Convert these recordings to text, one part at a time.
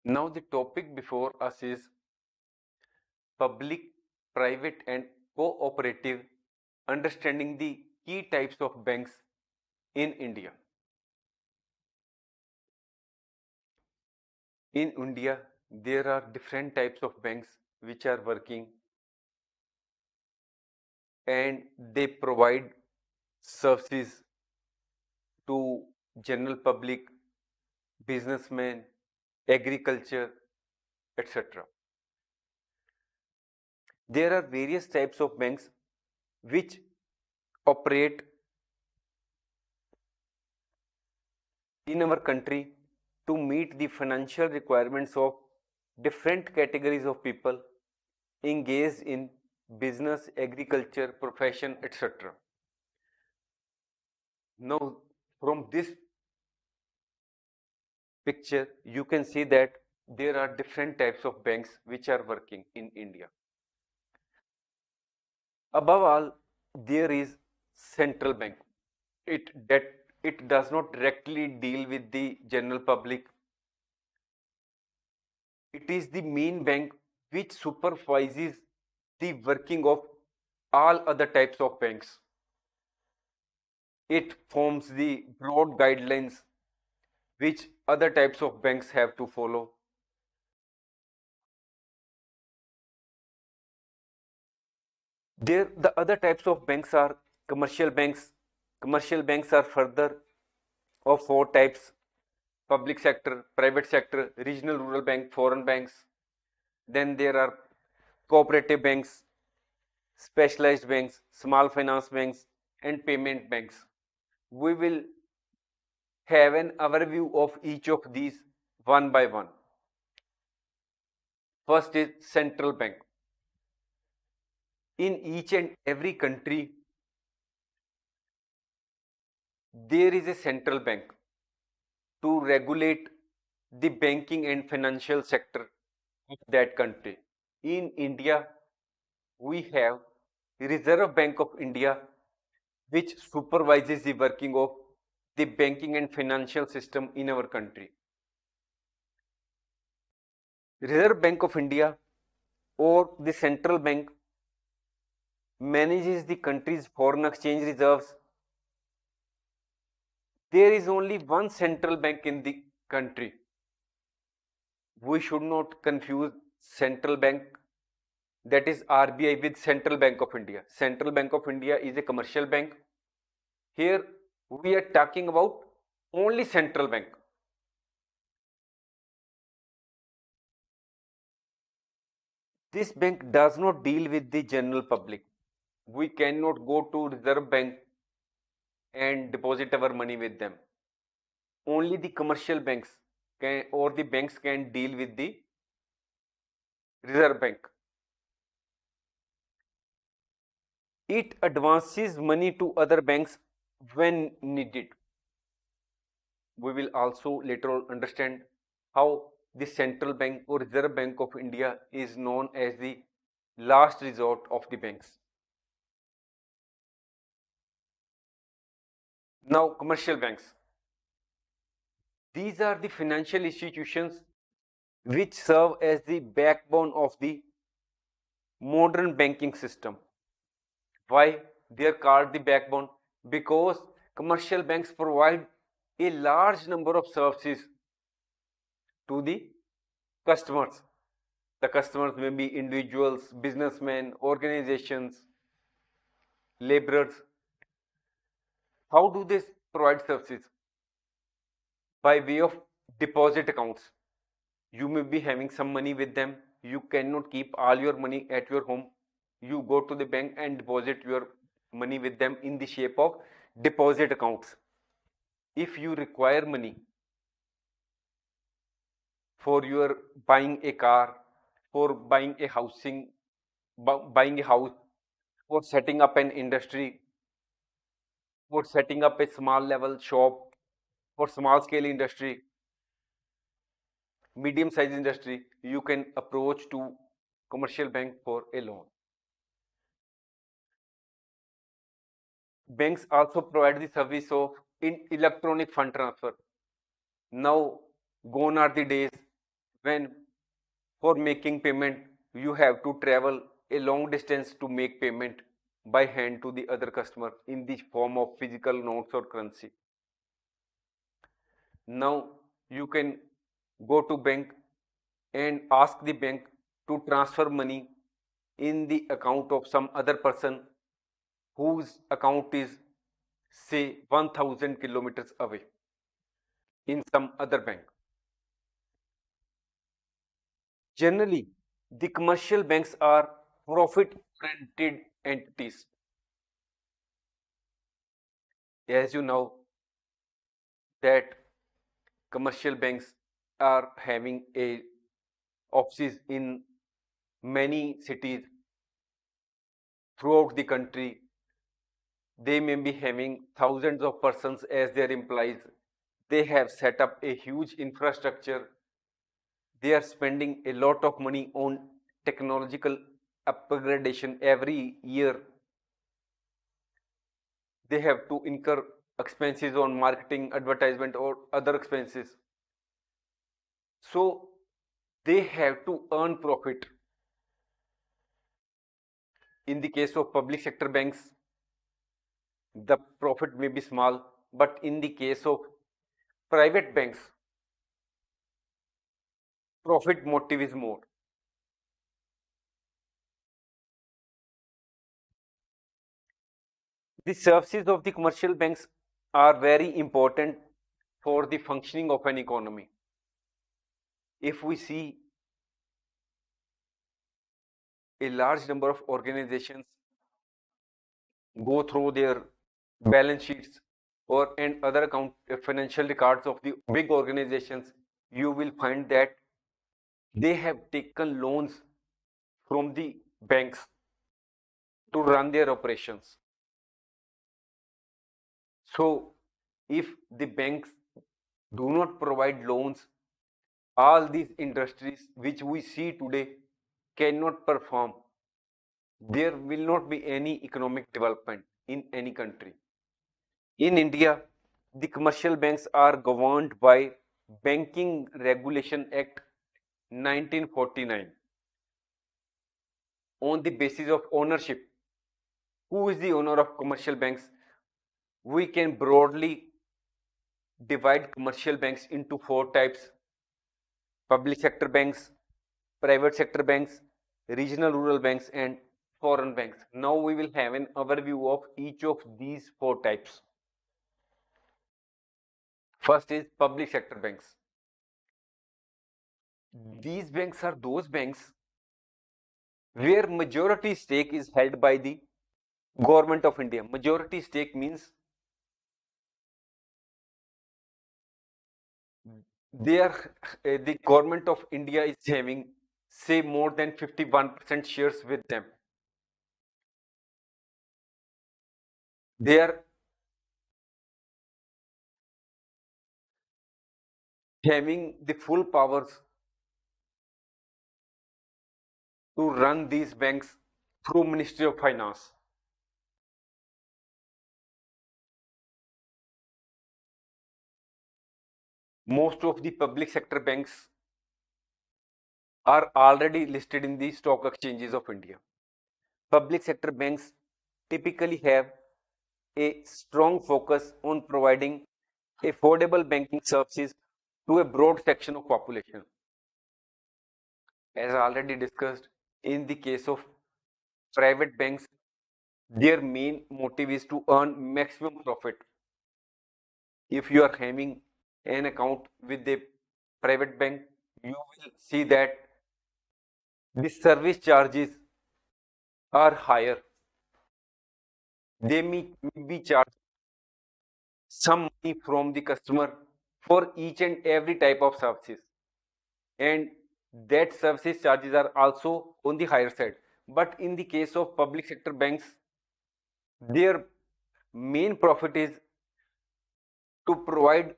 Now the topic before us is public, private and cooperative, understanding the key types of banks in India. In India, there are different types of banks which are working and they provide services to general public, businessmen, agriculture, etc. There are various types of banks which operate in our country to meet the financial requirements of different categories of people engaged in business, agriculture, profession, etc. Now, from this picture, you can see that there are different types of banks which are working in India. Above all, there is central bank. It does not directly deal with the general public. It is the main bank which supervises the working of all other types of banks. It forms the broad guidelines which other types of banks have to follow. There, the other types of banks are commercial banks. Commercial banks are further of four types: public sector, private sector, regional rural bank, foreign banks. Then there are cooperative banks, specialized banks, small finance banks, and payment banks. We will have an overview of each of these one by one. First is central bank. In each and every country, there is a central bank to regulate the banking and financial sector of that country. In India, we have Reserve Bank of India, which supervises the working of the banking and financial system in our country. Reserve Bank of India or the central bank manages the country's foreign exchange reserves. There is only one central bank in the country. We should not confuse central bank, that is RBI, with Central Bank of India. Central Bank of India is a commercial bank. Here we are talking about only central bank. This bank does not deal with the general public. We cannot go to Reserve Bank and deposit our money with them. Only the commercial banks can, or the banks can deal with the Reserve Bank. It advances money to other banks when needed. We will also later on understand how the central bank or Reserve Bank of India is known as the last resort of the banks. Now, commercial banks. These are the financial institutions which serve as the backbone of the modern banking system. Why they are called the backbone? Because commercial banks provide a large number of services to the customers. The customers may be individuals, businessmen, organizations, laborers. How do they provide services? By way of deposit accounts. You may be having some money with them. You cannot keep all your money at your home. You go to the bank and deposit your money with them in the shape of deposit accounts. If you require money for your buying a car, for buying a housing, buying a house, for setting up an industry, for setting up a small level shop, for small scale industry, medium size industry, you can approach to commercial bank for a loan. Banks also provide the service of in electronic fund transfer. Now, gone are the days when for making payment you have to travel a long distance to make payment by hand to the other customer in the form of physical notes or currency. Now you can go to bank and ask the bank to transfer money in the account of some other person whose account is say 1000 kilometers away in some other bank. Generally, the commercial banks are profit oriented entities. As you know that commercial banks are having a offices in many cities throughout the country. They may be having thousands of persons as their employees. They have set up a huge infrastructure. They are spending a lot of money on technological upgradation every year. They have to incur expenses on marketing, advertisement, or other expenses. So they have to earn profit. In the case of public sector banks, the profit may be small, but in the case of private banks, profit motive is more. The services of the commercial banks are very important for the functioning of an economy. If we see a large number of organizations go through their balance sheets or and other account financial records of the big organizations, you will find that they have taken loans from the banks to run their operations. So if the banks do not provide loans, all these industries which we see today cannot perform. There will not be any economic development in any country. In India, the commercial banks are governed by Banking Regulation Act 1949 on the basis of ownership. Who is the owner of commercial banks? We can broadly divide commercial banks into four types: public sector banks, private sector banks, regional rural banks, and foreign banks. Now we will have an overview of each of these four types. First is public sector banks. These banks are those banks where majority stake is held by the government of India. Majority stake means they are the government of India is having say more than 51% shares with them. They are having the full powers to run these banks through Ministry of Finance. Most of the public sector banks are already listed in the stock exchanges of India. Public sector banks typically have a strong focus on providing affordable banking services to a broad section of population. As already discussed, in the case of private banks, their main motive is to earn maximum profit. If you are having an account with a private bank, you will see that the service charges are higher. They may be charged some money from the customer for each and every type of services, and that services charges are also on the higher side. But in the case of public sector banks, their main profit is to provide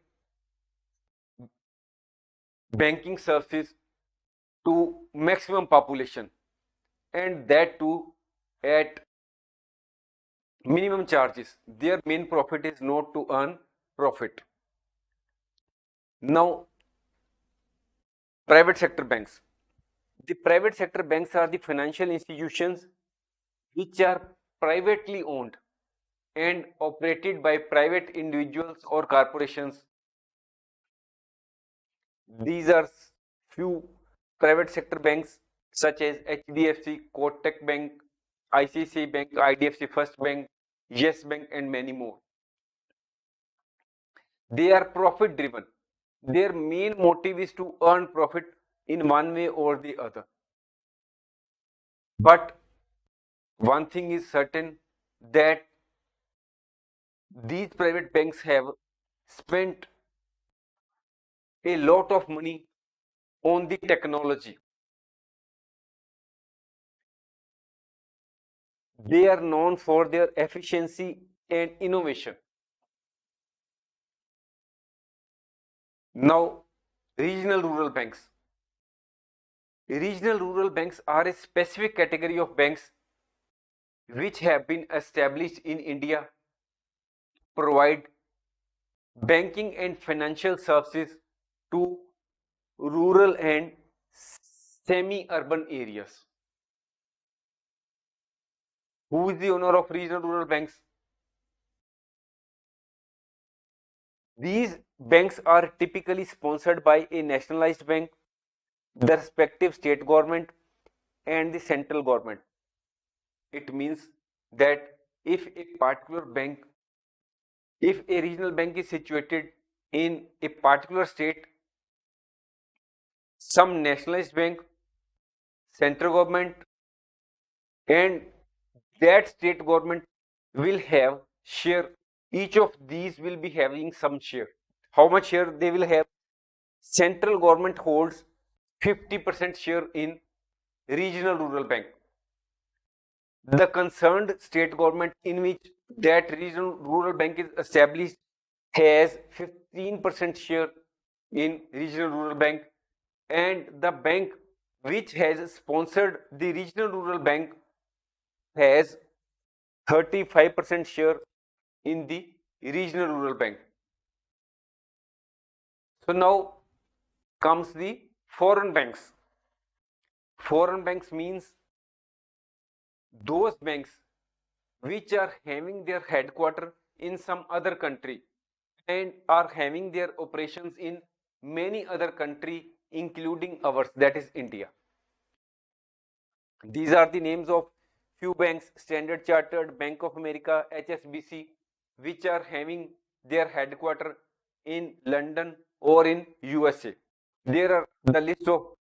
banking services to maximum population, and that too at minimum charges. Their main profit is not to earn profit. Now Private sector banks. The private sector banks are the financial institutions which are privately owned and operated by private individuals or corporations. These are few private sector banks such as HDFC, Kotak Bank, ICICI Bank, IDFC First Bank, Yes Bank, and many more. They are profit driven. Their main motive is to earn profit in one way or the other. But one thing is certain, that these private banks have spent a lot of money on the technology. They are known for their efficiency and innovation. Now, regional rural banks. Regional rural banks are a specific category of banks which have been established in India, provide banking and financial services to rural and semi-urban areas. Who is the owner of regional rural banks? These banks are typically sponsored by a nationalized bank, the respective state government, and the central government. It means that if a particular bank, if a regional bank is situated in a particular state, some nationalized bank, central government, and that state government will have share. Each of these will be having some share. How much share they will have? Central government holds 50% share in regional rural bank. The concerned state government in which that regional rural bank is established has 15% share in regional rural bank, and the bank which has sponsored the regional rural bank has 35% share in the regional rural bank. So now comes the foreign banks. Foreign banks means those banks which are having their headquarters in some other country and are having their operations in many other country, including ours, that is India. These are the names of few banks: Standard Chartered, Bank of America, HSBC, which are having their headquarters in London or in USA. There are the list of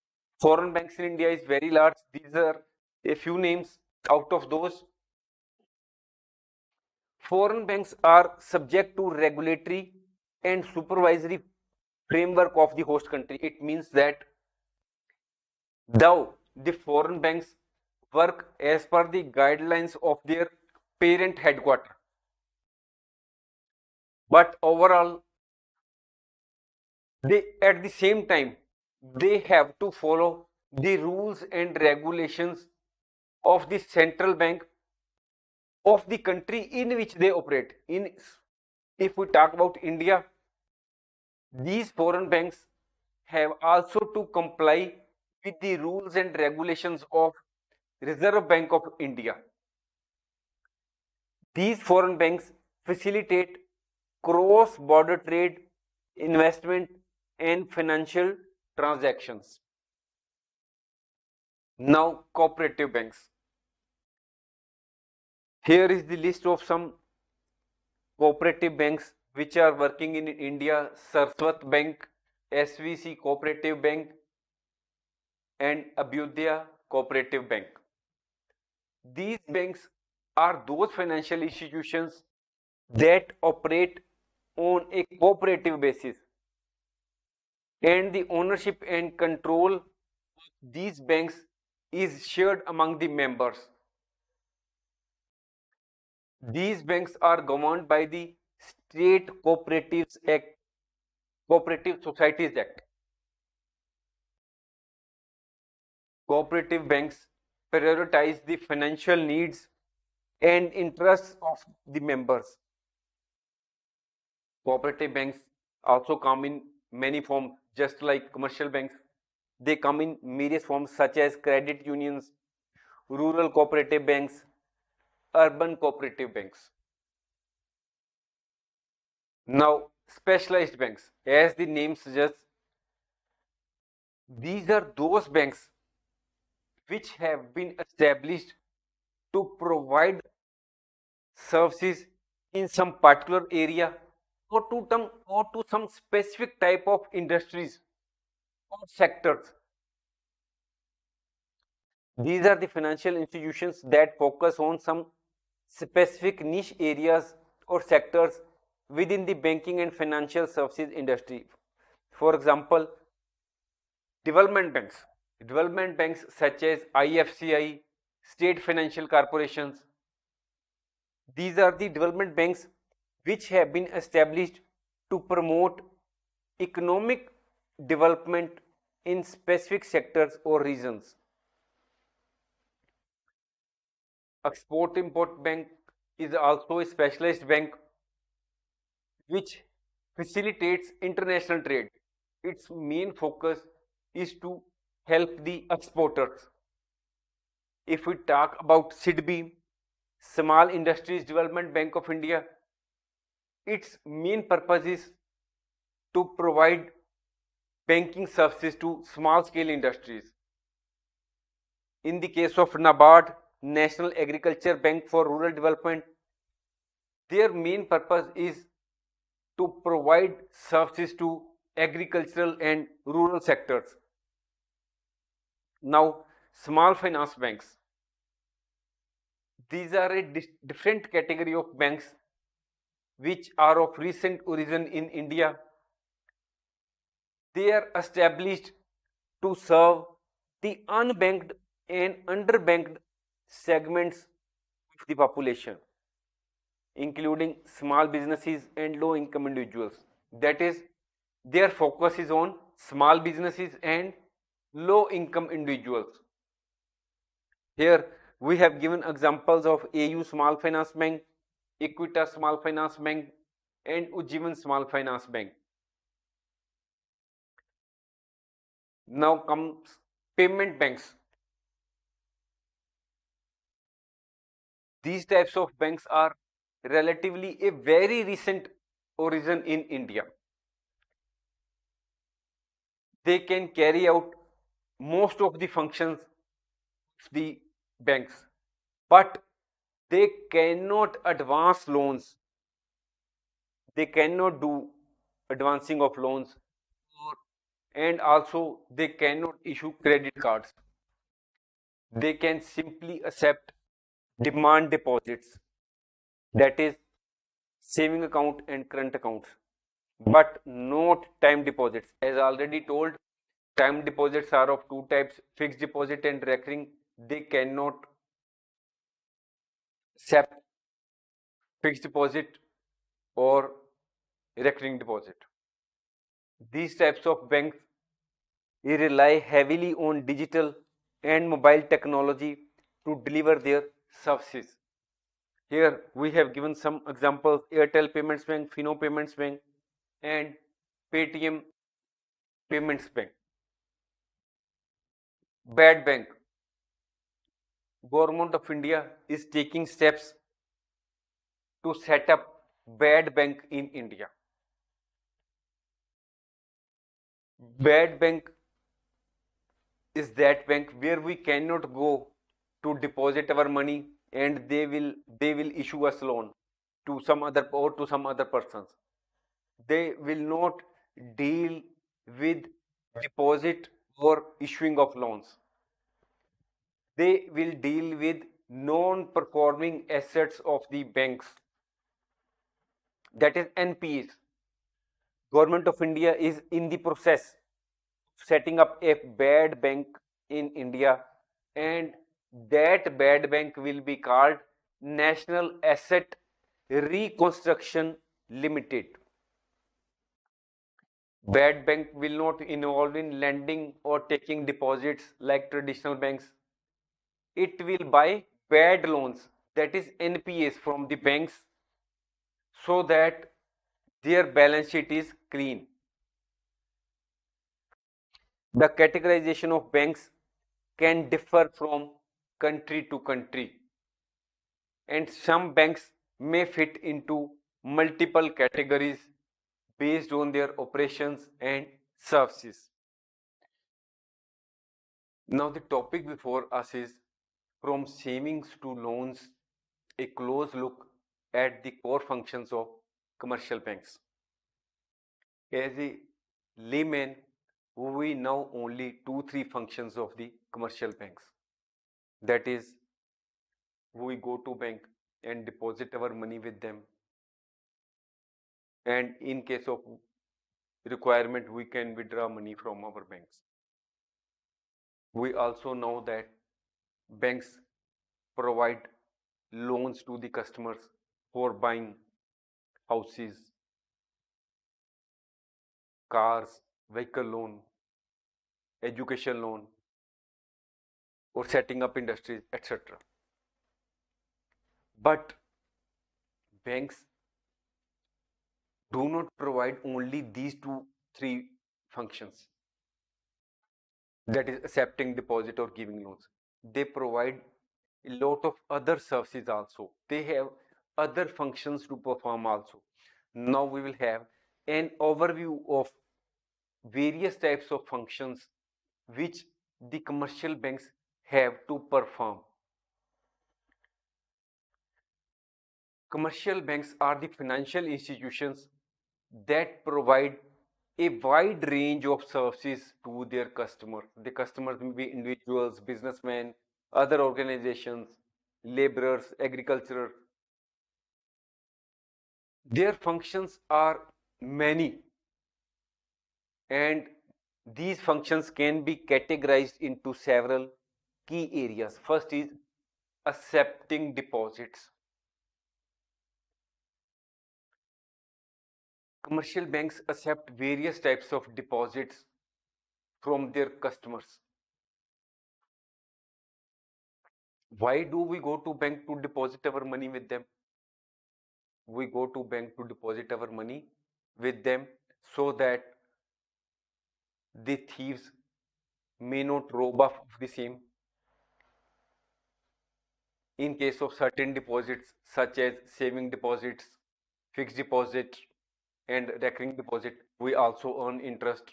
foreign banks in India is very large. These are a few names. Out of those, foreign banks are subject to regulatory and supervisory framework of the host country. It means that though the foreign banks work as per the guidelines of their parent headquarters, but overall they at the same time they have to follow the rules and regulations of the central bank of the country in which they operate. In if we talk about India, these foreign banks have also to comply with the rules and regulations of Reserve Bank of India. These foreign banks facilitate cross-border trade, investment, and financial transactions. Now, cooperative banks. Here is the list of some cooperative banks which are working in India: Saraswat Bank, SVC Cooperative Bank, and Abhyudaya Cooperative Bank. These banks are those financial institutions that operate on a cooperative basis, and the ownership and control of these banks is shared among the members. These banks are governed by the State Cooperatives Act, Cooperative Societies Act. Cooperative banks prioritize the financial needs and interests of the members. Cooperative banks also come in many forms, just like commercial banks. They come in various forms such as credit unions, rural cooperative banks, urban cooperative banks. Now, specialized banks, as the name suggests, these are those banks which have been established to provide services in some particular area or to some specific type of industries or sectors. These are the financial institutions that focus on some specific niche areas or sectors within the banking and financial services industry. For example, development banks. Development banks such as IFCI, state financial corporations. These are the development banks which have been established to promote economic development in specific sectors or regions. Export Import Bank is also a specialized bank which facilitates international trade. Its main focus is to help the exporters. If we talk about SIDB, Small Industries Development Bank of India, its main purpose is to provide banking services to small scale industries. In the case of NABARD, National Agriculture Bank for Rural Development, their main purpose is to provide services to agricultural and rural sectors. Now, small finance banks. These are a different category of banks which are of recent origin in India. They are established to serve the unbanked and underbanked segments of the population, including small businesses and low income individuals. That is, their focus is on small businesses and low income individuals. Here we have given examples of AU Small Finance Bank, Equitas Small Finance Bank, and Ujjivan Small Finance Bank. Now comes payment banks. These types of banks are relatively a very recent origin in India. They can carry out most of the functions of the banks, but they cannot advance loans. They cannot do advancing of loans, and also they cannot issue credit cards. They can simply accept demand deposits, that is saving account and current accounts, but not time deposits. As already told, time deposits are of two types, fixed deposit and recurring. They cannot accept fixed deposit or recurring deposit. These types of banks rely heavily on digital and mobile technology to deliver their services. Here we have given some examples: Airtel Payments Bank, Fino Payments Bank, and Paytm Payments Bank. Bad bank. Government of India is taking steps to set up bad bank in India. Bad bank is that bank where we cannot go to deposit our money and they will issue us loan to some other or to some other persons. They will not deal with deposit or issuing of loans. They will deal with non-performing assets of the banks, that is NPAs. Government of India is in the process of setting up a bad bank in India, and that bad bank will be called National Asset Reconstruction Limited. Bad bank will not involve in lending or taking deposits like traditional banks. It will buy bad loans, that is NPAs, from the banks so that their balance sheet is clean. The categorization of banks can differ from country to country, and some banks may fit into multiple categories based on their operations and services. Now, the topic before us is from savings to loans, a close look at the core functions of commercial banks. As a layman, we know only two, three functions of the commercial banks. That is, we go to bank and deposit our money with them, and in case of requirement, we can withdraw money from our banks. We also know that banks provide loans to the customers for buying houses, cars, vehicle loan, education loan, or setting up industries, etc. But banks do not provide only these two, three functions, that is accepting deposit or giving loans. They provide a lot of other services also. They have other functions to perform also. Now we will have an overview of various types of functions which the commercial banks have to perform. Commercial banks are the financial institutions that provide a wide range of services to their customers. The customers may be individuals, businessmen, other organizations, laborers, agriculturers. Their functions are many, and these functions can be categorized into several key areas. First is accepting deposits. Commercial banks accept various types of deposits from their customers. Why do we go to bank to deposit our money with them? We go to bank to deposit our money with them so that the thieves may not rob us of the same. In case of certain deposits such as saving deposits, fixed deposit, and recurring deposit, we also earn interest.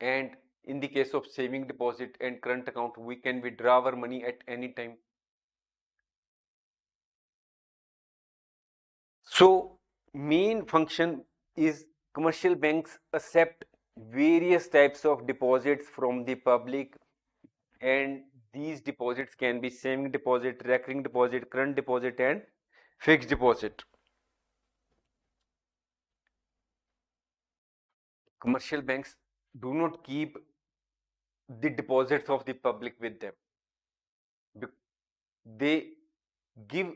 And in the case of saving deposit and current account, we can withdraw our money at any time. So main function is commercial banks accept various types of deposits from the public, and these deposits can be saving deposit, recurring deposit, current deposit, and fixed deposit. Commercial banks do not keep the deposits of the public with them. They give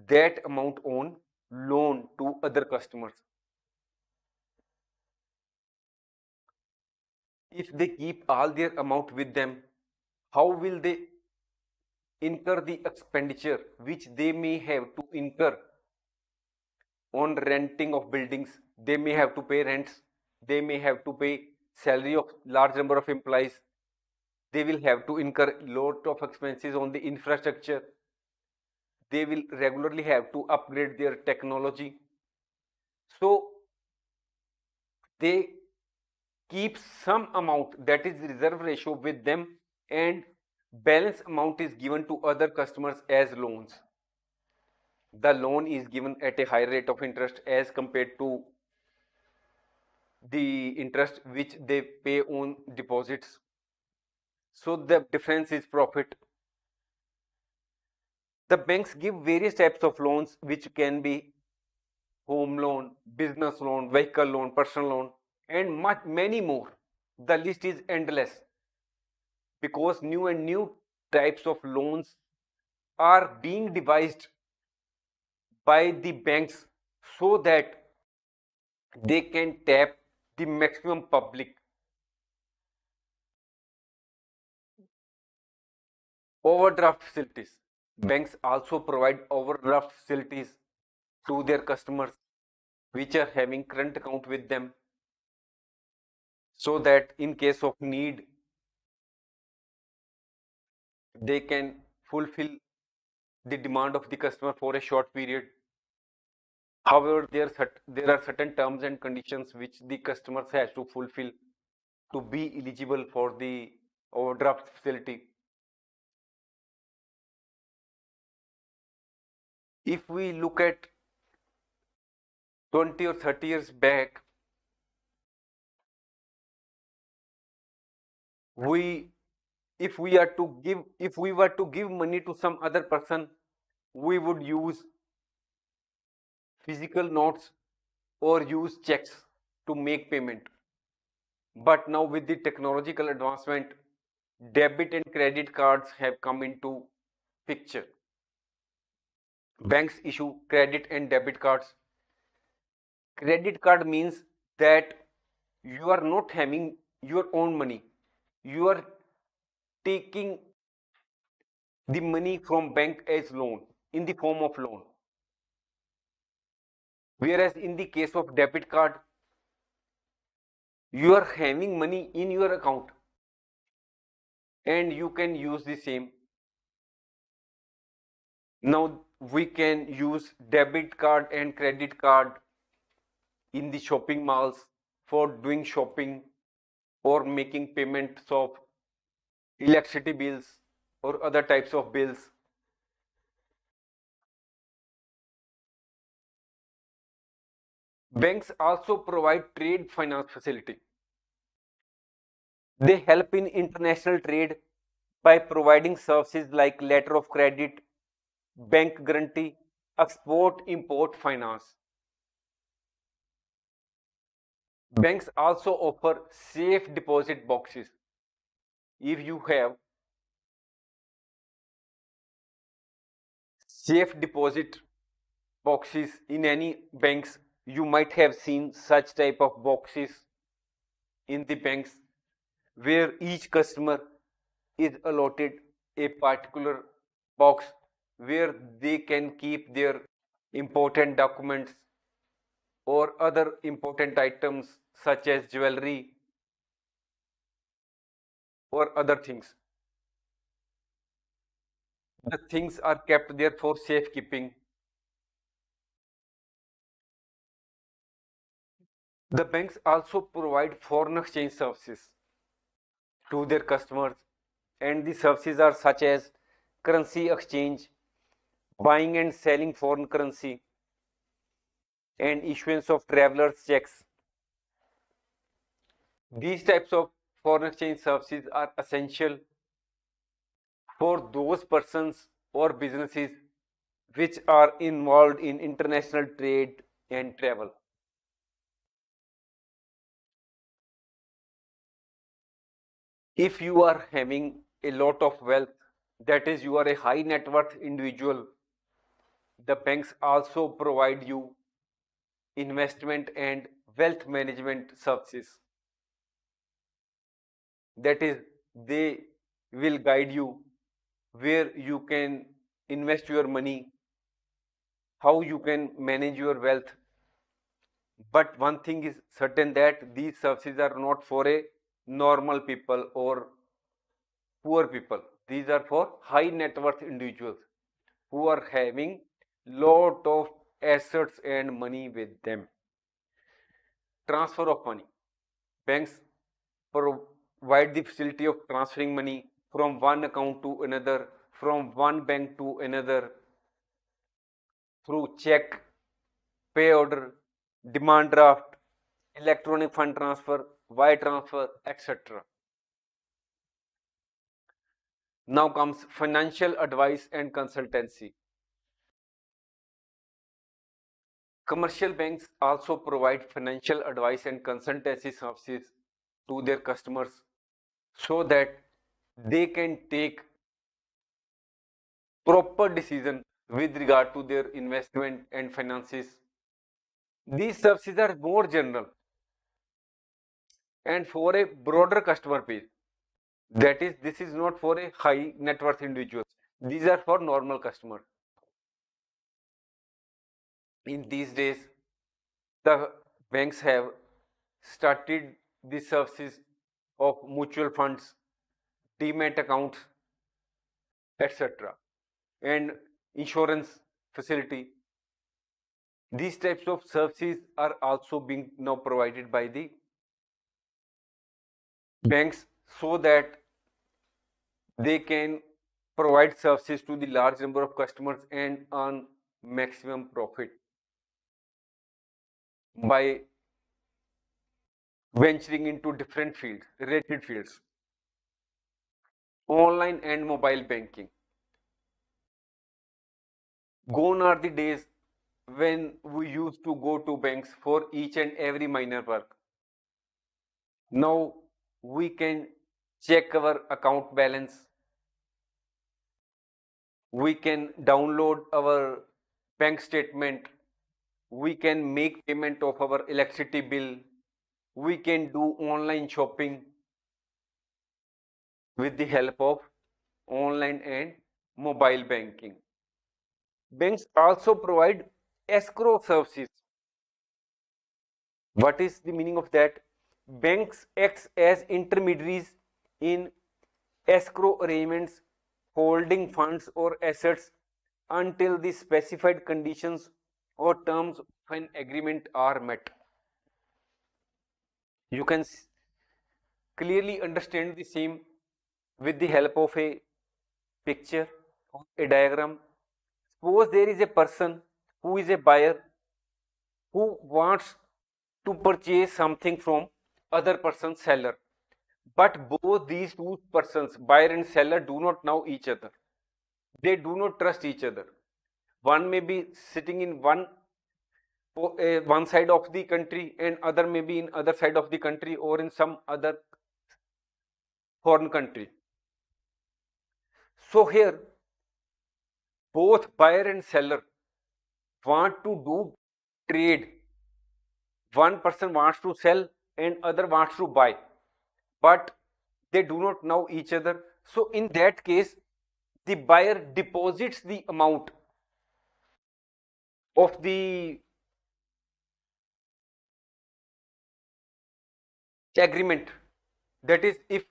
that amount on loan to other customers. If they keep all their amount with them, how will they incur the expenditure which they may have to incur on renting of buildings? They may have to pay rents, they may have to pay salary of large number of employees, they will have to incur lot of expenses on the infrastructure, they will regularly have to upgrade their technology. So they keep some amount, that is reserve ratio, with them, and balance amount is given to other customers as loans. The loan is given at a higher rate of interest as compared to the interest which they pay on deposits. So the difference is profit. The banks give various types of loans which can be home loan, business loan, vehicle loan, personal loan, and many more. The list is endless because new and new types of loans are being devised by the banks so that they can tap the maximum public. Overdraft facilities. Banks also provide overdraft facilities to their customers which are having current account with them. so that in case of need they can fulfill the demand of the customer for a short period. However, there are certain terms and conditions which the customers has to fulfill to be eligible for the overdraft facility. If we look at 20 or 30 years back, we if we were to give money to some other person, we would use physical notes or use checks to make payment. But now with the technological advancement, debit and credit cards have come into picture. Banks issue credit and debit cards. Credit card means that you are not having your own money. You are taking the money from bank as loan in the form of loan. Whereas in the case of debit card, you are having money in your account and you can use the same. Now we can use debit card and credit card in the shopping malls for doing shopping or making payments of electricity bills or other types of bills. Banks also provide trade finance facility. They help in international trade by providing services like letter of credit, bank guarantee, export import finance. Banks also offer safe deposit boxes. If you have safe deposit boxes in any banks, you might have seen such type of boxes in the banks where each customer is allotted a particular box where they can keep their important documents or other important items such as jewelry or other things. The things are kept there for safekeeping. The banks also provide foreign exchange services to their customers, and the services are such as currency exchange, buying and selling foreign currency, and issuance of travelers checks. These types of foreign exchange services are essential for those persons or businesses which are involved in international trade and travel. If you are having a lot of wealth, that is, you are a high net worth individual, the banks also provide you investment and wealth management services. That is, they will guide you where you can invest your money, how you can manage your wealth. But one thing is certain that these services are not for a normal people or poor people. These are for high net worth individuals who are having lot of assets and money with them. Transfer of money. Banks provide the facility of transferring money from one account to another, from one bank to another through check, pay order, demand draft, electronic fund transfer, wire transfer, etc. Now comes financial advice and consultancy. Commercial banks also provide financial advice and consultancy services to their customers so that they can take proper decision with regard to their investment and finances. These services are more general and for a broader customer base. That is, this is not for a high net worth individuals. These are for normal customers. In these days, the banks have started the services of mutual funds, demat accounts, etc., and insurance facility. These types of services are also being now provided by the banks so that they can provide services to the large number of customers and earn maximum profit by venturing into different fields, related fields, online and mobile banking. Gone are the days when we used to go to banks for each and every minor work. Now we can check our account balance, we can download our bank statement, we can make payment of our electricity bill, we can do online shopping with the help of online and mobile banking. Banks also provide escrow services. What is the meaning of that? Banks acts as intermediaries in escrow arrangements, holding funds or assets until the specified conditions or terms of an agreement are met. You can clearly understand the same with the help of a picture or a diagram. Suppose there is a person who is a buyer who wants to purchase something from other person's seller, but both these two persons, buyer and seller, do not know each other. They do not trust each other. One may be sitting in one side of the country and other may be in other side of the country or in some other foreign country. So here both buyer and seller want to do trade. One person wants to sell and other wants to buy, but they do not know each other. So in that case, the buyer deposits the amount of the agreement. That is, if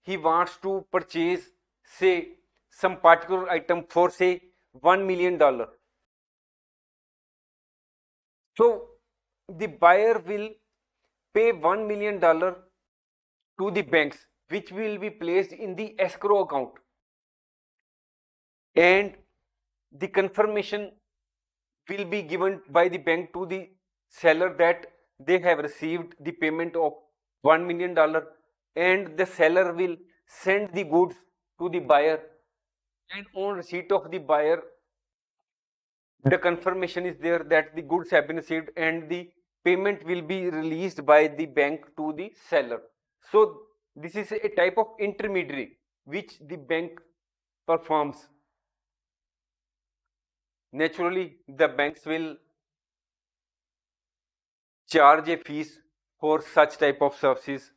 he wants to purchase, say, some particular item for, say, $1 million. So the buyer will pay $1 million to the banks, which will be placed in the escrow account, and the confirmation will be given by the bank to the seller that they have received the payment of $1 million, and the seller will send the goods to the buyer, and on receipt of the buyer the confirmation is there that the goods have been received and the payment will be released by the bank to the seller. So this is a type of intermediary which the bank performs. Naturally the banks will charge a fees for such type of services.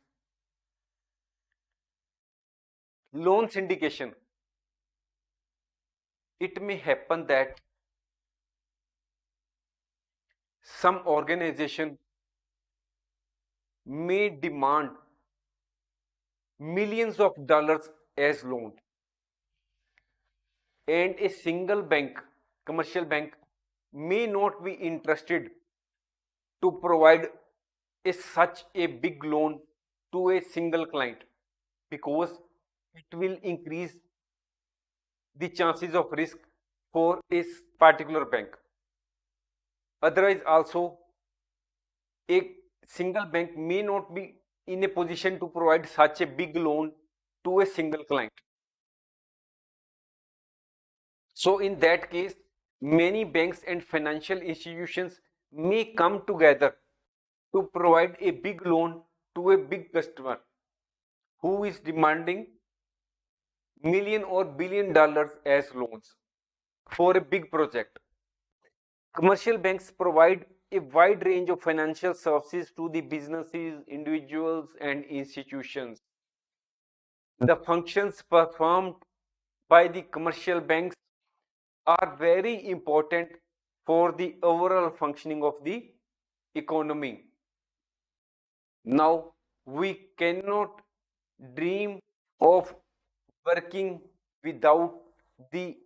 Loan syndication. It may happen that some organization may demand millions of dollars as loan, and a single bank, commercial bank, may not be interested to provide such a big loan to a single client, because it will increase the chances of risk for a particular bank. Otherwise also, a single bank may not be in a position to provide such a big loan to a single client. So in that case, many banks and financial institutions may come together to provide a big loan to a big customer who is demanding million or billion dollars as loans for a big project. Commercial banks provide a wide range of financial services to the businesses, individuals, and institutions. The functions performed by the commercial banks are very important for the overall functioning of the economy. Now We cannot dream of working without the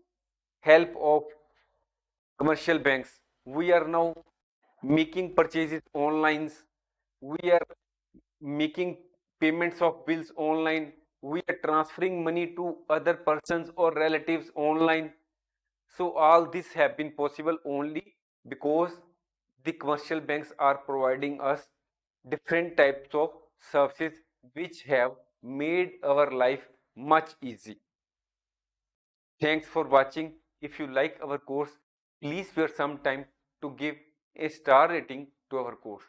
help of commercial banks. We are now making purchases online. We are making payments of bills online. We are transferring money to other persons or relatives online. So all this have been possible only because the commercial banks are providing us different types of services which have made our life much easy. Thanks for watching. If you like our course, please spare some time to give a star rating to our course.